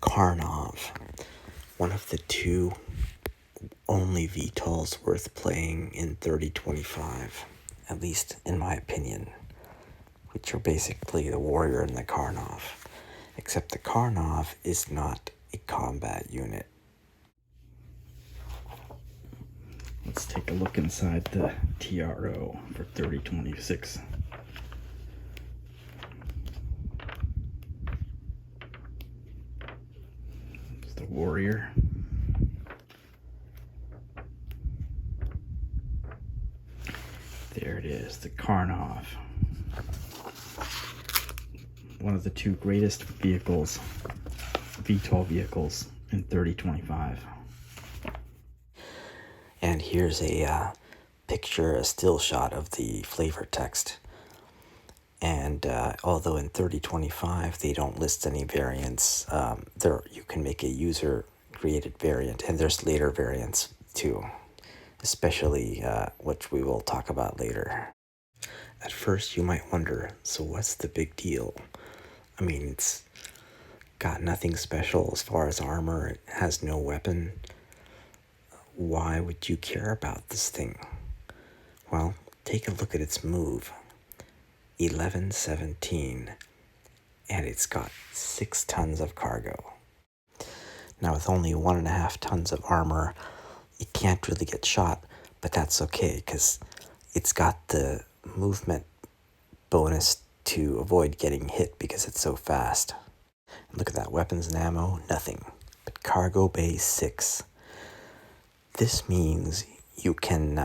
Karnov, one of the two only VTOLs worth playing in 3025, at least in my opinion, which are basically the Warrior and the Karnov, except the Karnov is not a combat unit. Let's take a look inside the TRO for 3026. It's the Warrior. There it is, the Karnov. One of the two greatest vehicles, VTOL vehicles in 3025. And here's a picture, a still shot of the flavor text. And although in 3025 they don't list any variants, there you can make a user-created variant, and there's later variants too, especially which we will talk about later. At first you might wonder, so what's the big deal? I mean, it's got nothing special as far as armor, it has no weapon. Why would you care about this thing? Well, take a look at its move. 1117, and it's got 6 tons of cargo. Now with only 1.5 tons of armor, it can't really get shot, but that's okay because it's got the movement bonus to avoid getting hit because it's so fast. And look at that, weapons and ammo, nothing, but cargo bay 6. This means you can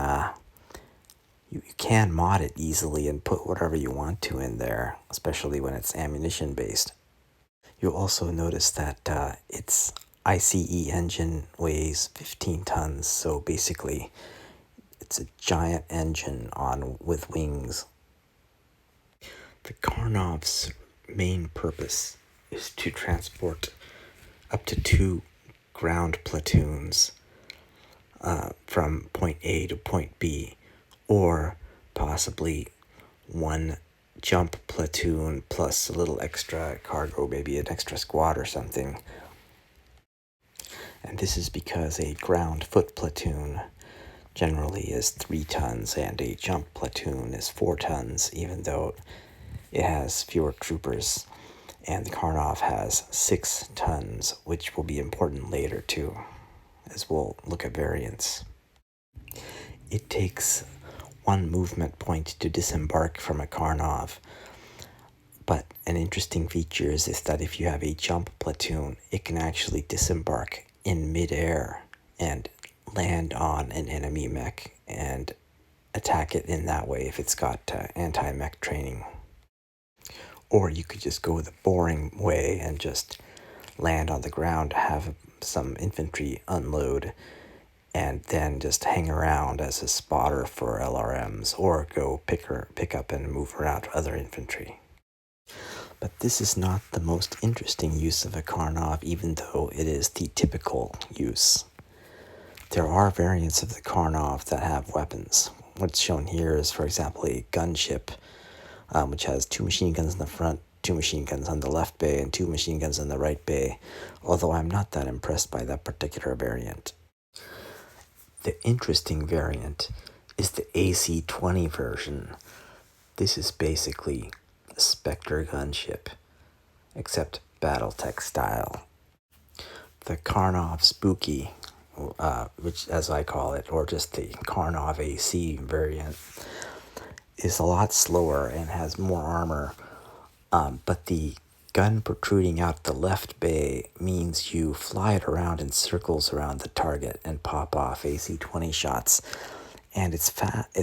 you can mod it easily and put whatever you want to in there, especially when it's ammunition based. You'll also notice that its ICE engine weighs 15 tons, so basically it's a giant engine with wings. The Karnov's main purpose is to transport up to 2 ground platoons from point A to point B, or possibly 1 jump platoon plus a little extra cargo, maybe an extra squad or something. And this is because a ground foot platoon generally is 3 tons and a jump platoon is 4 tons, even though it has fewer troopers. And the Karnov has 6 tons, which will be important later too, as we'll look at variants. It takes 1 movement point to disembark from a Karnov, but an interesting feature is that if you have a jump platoon, it can actually disembark in midair and land on an enemy mech and attack it in that way if it's got anti-mech training. Or you could just go the boring way and just land on the ground, have some infantry unload, and then just hang around as a spotter for LRMs, or go pick up and move around other infantry. But this is not the most interesting use of a Karnov, even though it is the typical use. There are variants of the Karnov that have weapons. What's shown here is, for example, a gunship, which has 2 machine guns in the front, 2 machine guns on the left bay, and 2 machine guns on the right bay, although I'm not that impressed by that particular variant. The interesting variant is the AC-20 version. This is basically a Spectre gunship, except Battletech style. The Karnov Spooky, which as I call it, or just the Karnov AC variant, is a lot slower and has more armor, but the gun protruding out the left bay means you fly it around in circles around the target and pop off AC-20 shots. And it's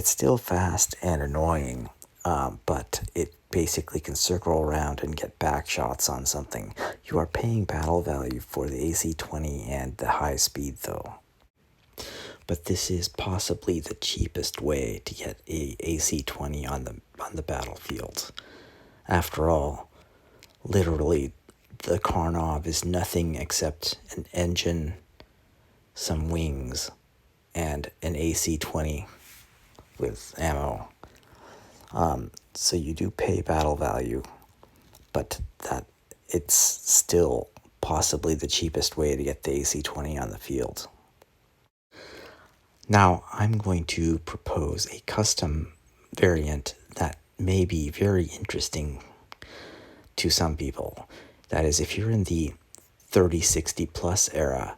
still fast and annoying, but it basically can circle around and get back shots on something. You are paying battle value for the AC-20 and the high speed though. But this is possibly the cheapest way to get a AC-20 on the battlefield. After all, literally, the Karnov is nothing except an engine, some wings, and an AC-20 with ammo. So you do pay battle value, but that it's still possibly the cheapest way to get the AC-20 on the field. Now, I'm going to propose a custom variant that may be very interesting to some people. That is, if you're in the 3060 plus era,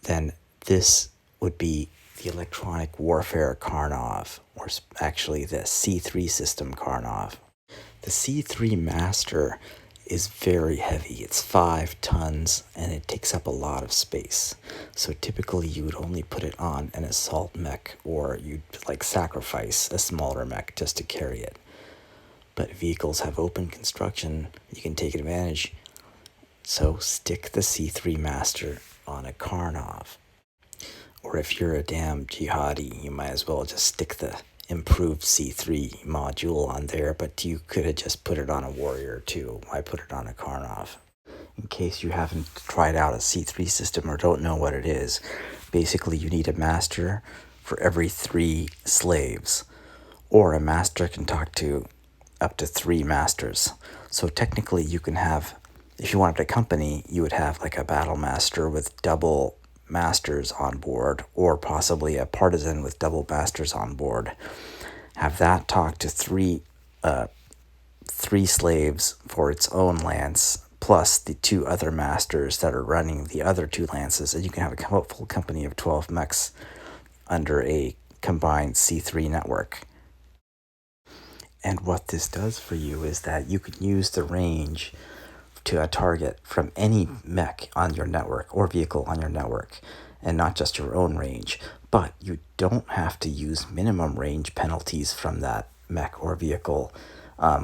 then this would be the electronic warfare Karnov, or actually the C3 system Karnov. The C3 Master is very heavy. It's 5 tons and it takes up a lot of space. So typically you would only put it on an assault mech, or you'd sacrifice a smaller mech just to carry it. But vehicles have open construction, you can take advantage. So stick the C3 Master on a Karnov. Or if you're a damn jihadi, you might as well just stick the improved C3 module on there, but you could have just put it on a warrior too. Why put it on a Karnov? In case you haven't tried out a C3 system or don't know what it is, basically you need a master for every 3 slaves, or a master can talk to up to 3 masters. So technically you can have, if you wanted a company, you would have like a battle master with double masters on board, or possibly a partisan with double masters on board. Have that talk to 3 slaves for its own lance, plus the 2 other masters that are running the other 2 lances, and you can have a full company of 12 mechs under a combined C3 network. And what this does for you is that you can use the range to a target from any mech on your network or vehicle on your network, and not just your own range. But you don't have to use minimum range penalties from that mech or vehicle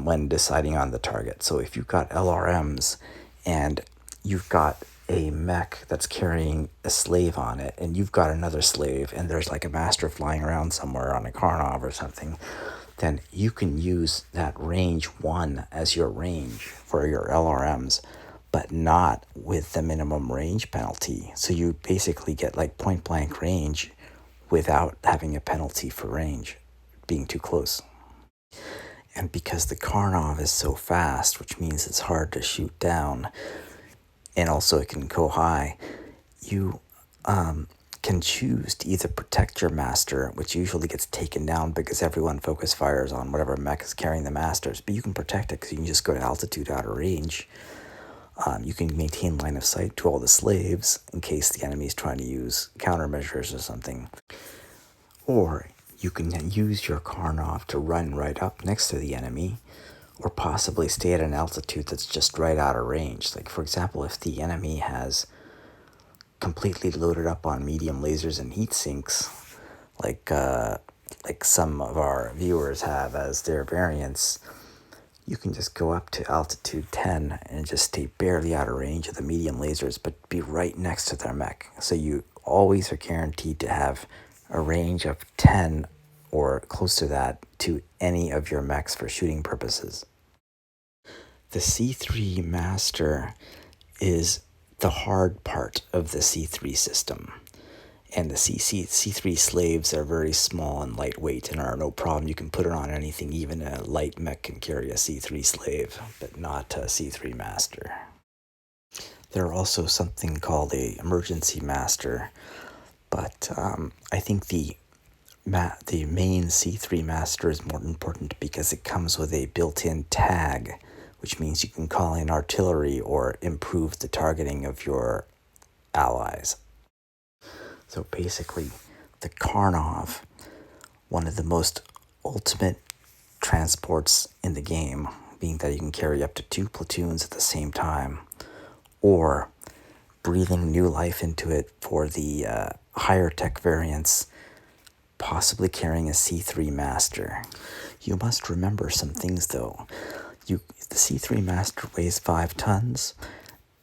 when deciding on the target. So if you've got LRMs and you've got a mech that's carrying a slave on it, and you've got another slave, and there's like a master flying around somewhere on a Karnov or something, then you can use that range 1 as your range for your LRMs, but not with the minimum range penalty. So you basically get like point blank range without having a penalty for range being too close. And because the Karnov is so fast, which means it's hard to shoot down, and also it can go high, you can choose to either protect your master, which usually gets taken down because everyone focus fires on whatever mech is carrying the masters, but you can protect it because you can just go to altitude out of range. You can maintain line of sight to all the slaves in case the enemy is trying to use countermeasures or something. Or you can use your Karnov to run right up next to the enemy, or possibly stay at an altitude that's just right out of range. Like, for example, if the enemy has completely loaded up on medium lasers and heat sinks, like some of our viewers have as their variants, you can just go up to altitude 10 and just stay barely out of range of the medium lasers, but be right next to their mech. So you always are guaranteed to have a range of 10 or close to that to any of your mechs for shooting purposes. The C3 Master is the hard part of the C3 system. And the C3 slaves are very small and lightweight and are no problem. You can put it on anything. Even a light mech can carry a C3 slave, but not a C3 Master. There are also something called a emergency master, but I think the main C3 Master is more important because it comes with a built-in tag, which means you can call in artillery or improve the targeting of your allies. So basically, the Karnov, one of the most ultimate transports in the game, being that you can carry up to 2 platoons at the same time, or breathing new life into it for the higher tech variants, possibly carrying a C3 Master. You must remember some things though. The C3 Master weighs 5 tons,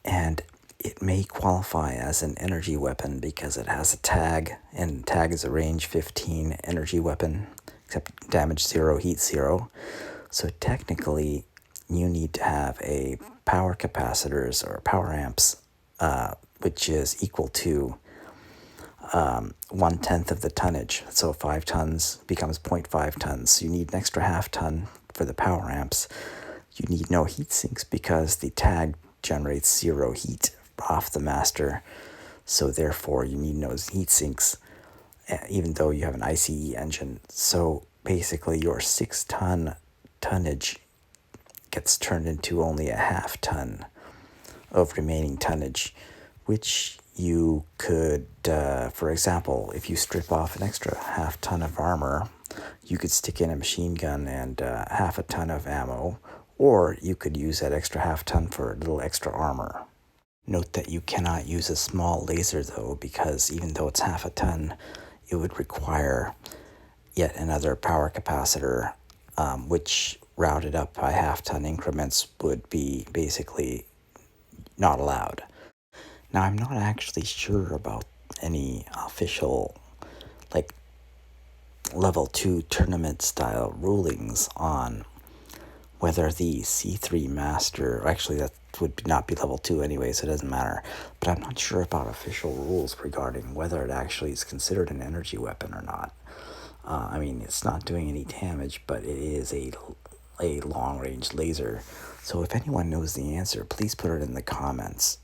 and it may qualify as an energy weapon because it has a tag, and tag is a range 15 energy weapon, except damage 0, heat 0. So technically, you need to have a power capacitors or power amps, which is equal to 1/10 of the tonnage. So 5 tons becomes 0.5 tons. You need an extra half ton for the power amps. You need no heat sinks because the tag generates 0 heat off the master, so therefore you need no heat sinks, even though you have an ICE engine. So basically your 6-ton tonnage gets turned into only a half ton of remaining tonnage, which you could, for example, if you strip off an extra half ton of armor, you could stick in a machine gun and half a ton of ammo, or you could use that extra half ton for a little extra armor. Note that you cannot use a small laser though, because even though it's half a ton, it would require yet another power capacitor, which routed up by half-ton increments would be basically not allowed. Now, I'm not actually sure about any official, like, level 2 tournament style rulings on whether the C3 Master, actually that would not be level 2 anyway, so it doesn't matter, but I'm not sure about official rules regarding whether it actually is considered an energy weapon or not. I mean, it's not doing any damage, but it is a long-range laser. So if anyone knows the answer, please put it in the comments.